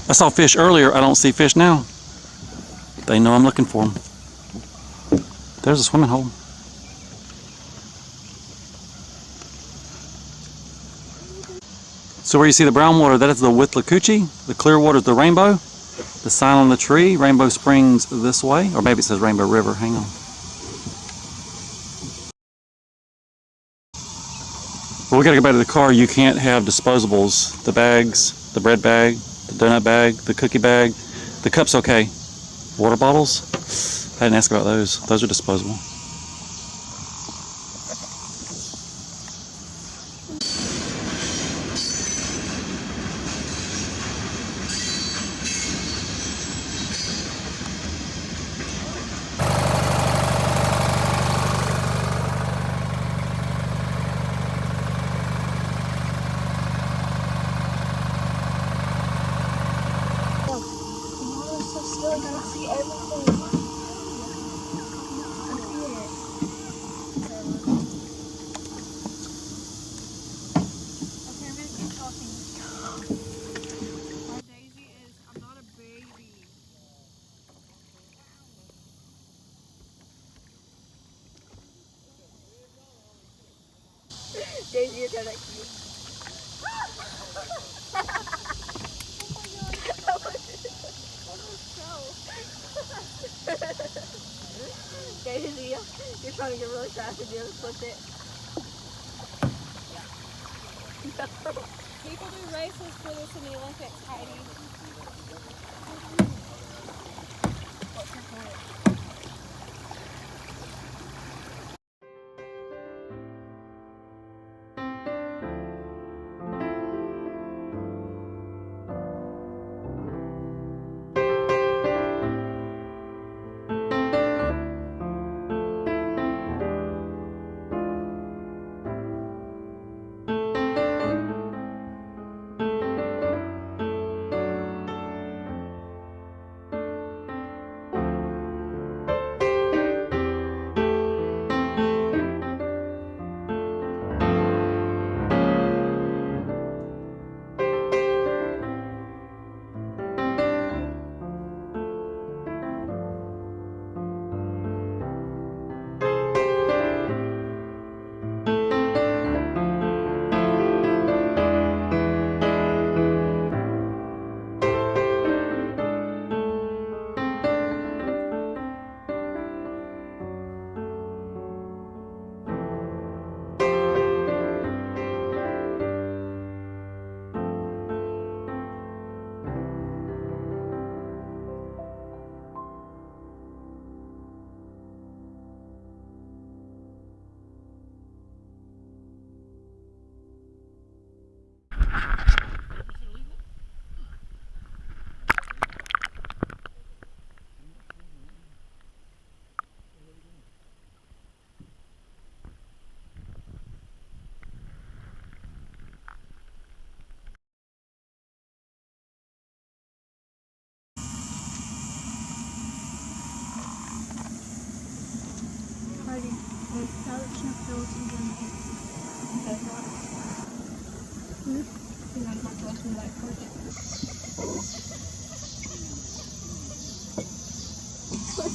I saw fish earlier. I don't see fish now. They know I'm looking for them. There's a swimming hole. So where you see the brown water, that is the Withlacoochee. The clear water is the Rainbow. The sign on the tree, Rainbow Springs this way. Or maybe it says Rainbow River. Hang on. Well, we gotta go back to the car. You can't have disposables. The bags, the bread bag, the donut bag, the cookie bag. The cup's okay. Water bottles? I didn't ask about those. Those are disposable. Daisy, you're gonna cute. Daisy, you're trying to get really fast and you have to flip it. People do races for this in the Olympics, Heidi. What's your point?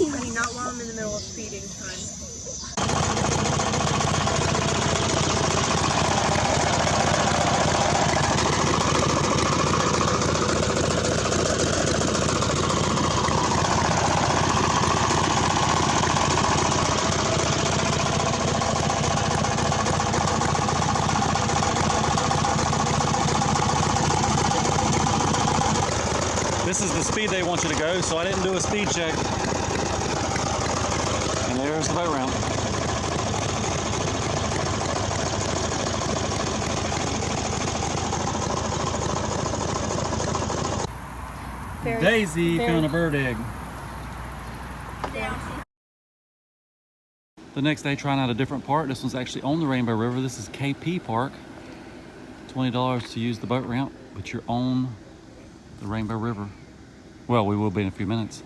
I mean, not while I'm in the middle of feeding time. This is the speed they want you to go, so I didn't do a speed check. And there's the boat ramp. Daisy found a bird egg. The next day, trying out a different park. This one's actually on the Rainbow River. This is KP Park. $20 to use the boat ramp, but you're on the Rainbow River. Well, we will be in a few minutes.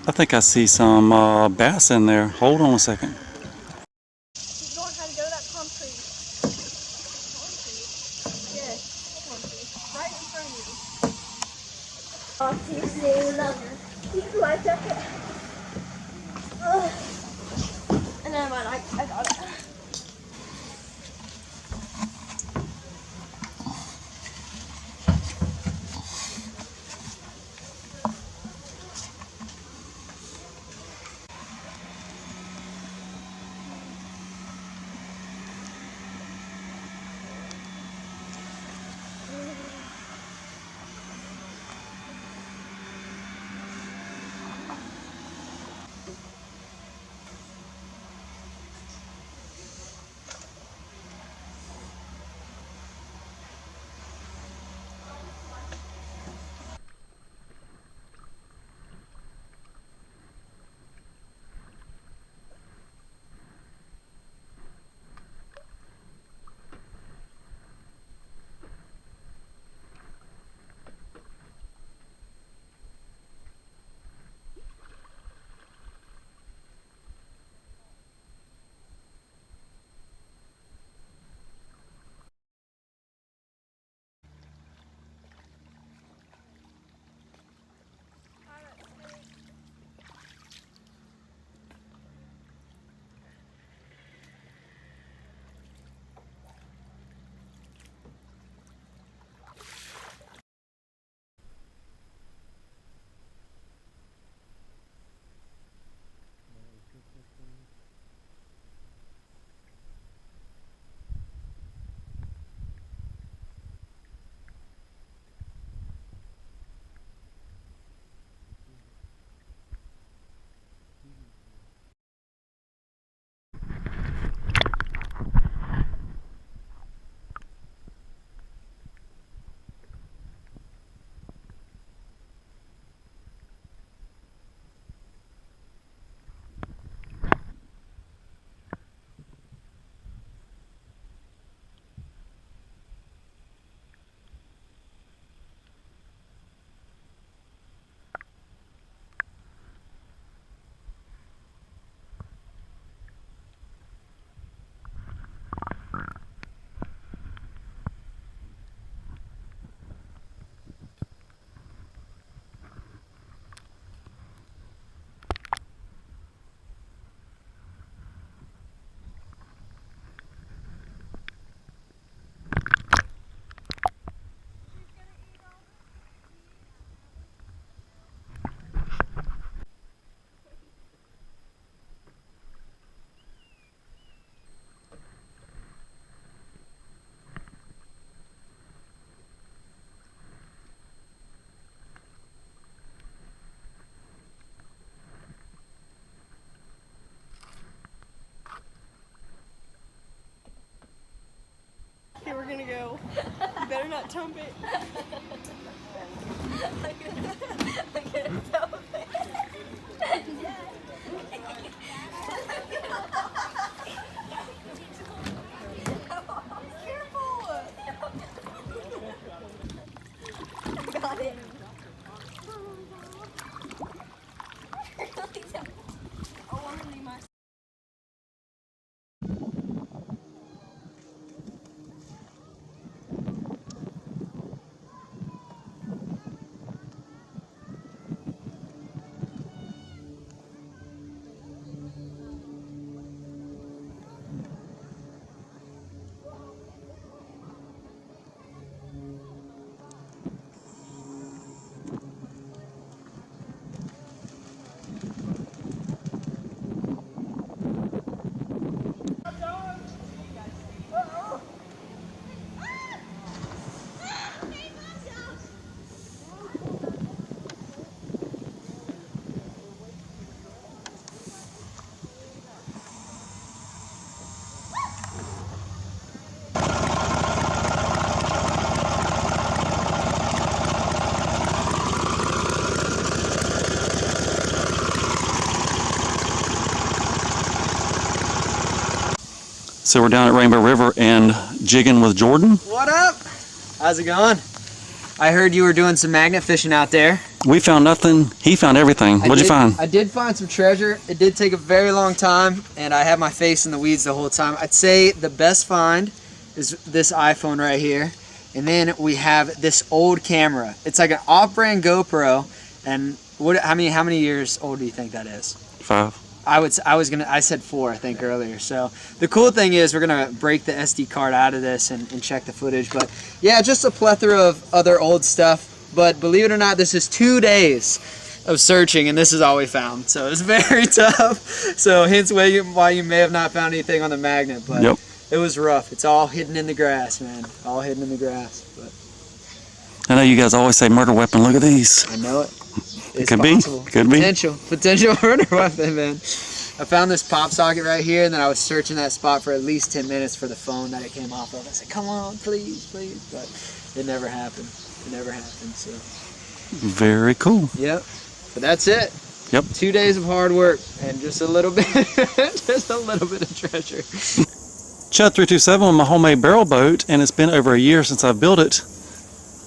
I think I see some bass in there. Hold on a second. Keep going, how to go to that palm tree. Yes. Right in front of you. Oh, you see, love you. I took it. Ugh. And then I got it. Okay, we're gonna go. You better not tump it. Got it. I want to leave my. So we're down at Rainbow River and jigging with Jordan. What up? How's it going? I heard you were doing some magnet fishing out there. We found nothing. He found everything. What'd you find? I did find some treasure. It did take a very long time, and I had my face in the weeds the whole time. I'd say the best find is this iPhone right here. And then we have this old camera. It's like an off-brand GoPro. And how many years old do you think that is? 5. I said 4, I think, earlier. So the cool thing is we're gonna break the SD card out of this and check the footage. But yeah, just a plethora of other old stuff. But believe it or not, this is 2 days of searching, and this is all we found. So it's very tough. So hence why you may have not found anything on the magnet. But yep. It was rough. It's all hidden in the grass, man. All hidden in the grass. But I know you guys always say murder weapon. Look at these. I know it. It's Could possible. be. Could be. Potential murder weapon, man. I found this pop socket right here, and then I was searching that spot for at least 10 minutes for the phone that it came off of. I said, come on, please, please. But it never happened. It never happened, so. Very cool. Yep. But that's it. Yep. 2 days of hard work and just a little bit, just a little bit of treasure. Chud 327 with my homemade barrel boat, and it's been over a year since I've built it.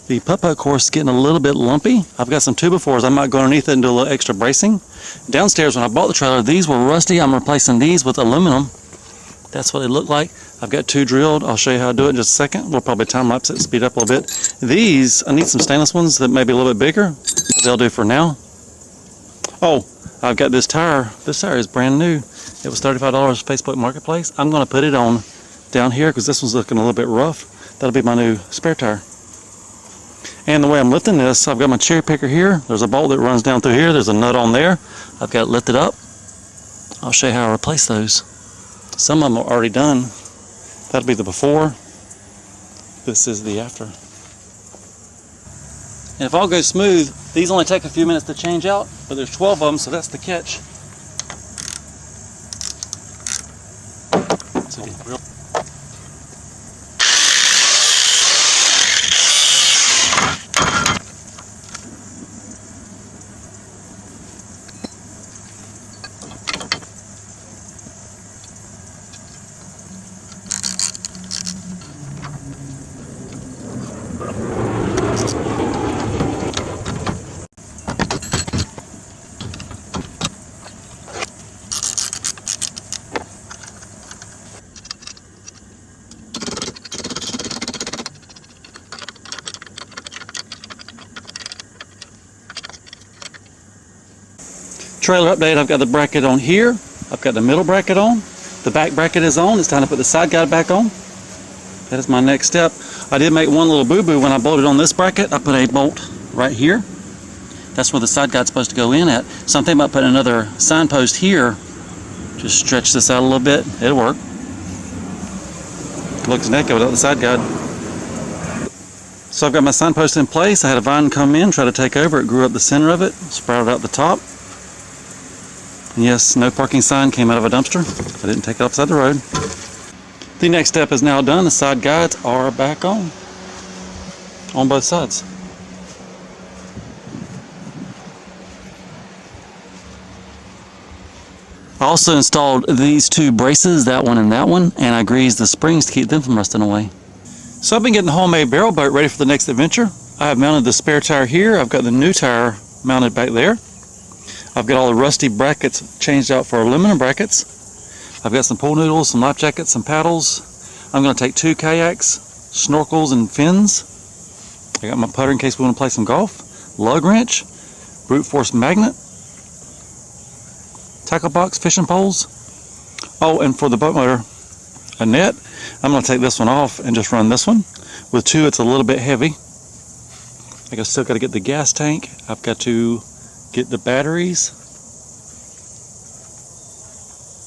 The putt-putt course is getting a little bit lumpy. I've got some 2x4s. I might go underneath it and do a little extra bracing. Downstairs, when I bought the trailer, these were rusty. I'm replacing these with aluminum. That's what they look like. I've got 2 drilled. I'll show you how to do it in just a second. We'll probably time lapse it, speed up a little bit. These, I need some stainless ones that may be a little bit bigger. They'll do for now. Oh, I've got this tire. This tire is brand new. It was $35 Facebook Marketplace. I'm going to put it on down here because this one's looking a little bit rough. That'll be my new spare tire. And the way I'm lifting this, I've got my cherry picker here. There's a bolt that runs down through here. There's a nut on there. I've got it lifted up. I'll show you how I replace those. Some of them are already done. That'll be the before. This is the after. And if all goes smooth, these only take a few minutes to change out, but there's 12 of them, so that's the catch. So get real. Trailer update, I've got the bracket on here. I've got the middle bracket on. The back bracket is on. It's time to put the side guide back on. That is my next step. I did make one little boo-boo when I bolted on this bracket. I put a bolt right here. That's where the side guide's supposed to go in at. So I'm thinking about putting another signpost here. Just stretch this out a little bit. It'll work. Looks naked without the side guide. So I've got my signpost in place. I had a vine come in, try to take over. It grew up the center of it, sprouted out the top. And yes, no parking sign came out of a dumpster. I didn't take it upside the road. The next step is now done. The side guides are back on both sides. I also installed these 2 braces, that one, and I greased the springs to keep them from rusting away. So I've been getting the homemade barrel boat ready for the next adventure. I have mounted the spare tire here. I've got the new tire mounted back there. I've got all the rusty brackets changed out for aluminum brackets. I've got some pool noodles, some life jackets, some paddles. I'm going to take 2 kayaks, snorkels, and fins. I got my putter in case we want to play some golf. Lug wrench, brute force magnet, tackle box, fishing poles. Oh, and for the boat motor, a net. I'm going to take this one off and just run this one. With 2, it's a little bit heavy. I still got to get the gas tank. I've got to get the batteries.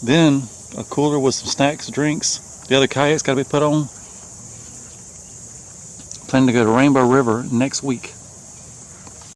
Then a cooler with some snacks, drinks. The other kayak's got to be put on. Planning to go to Rainbow River next week.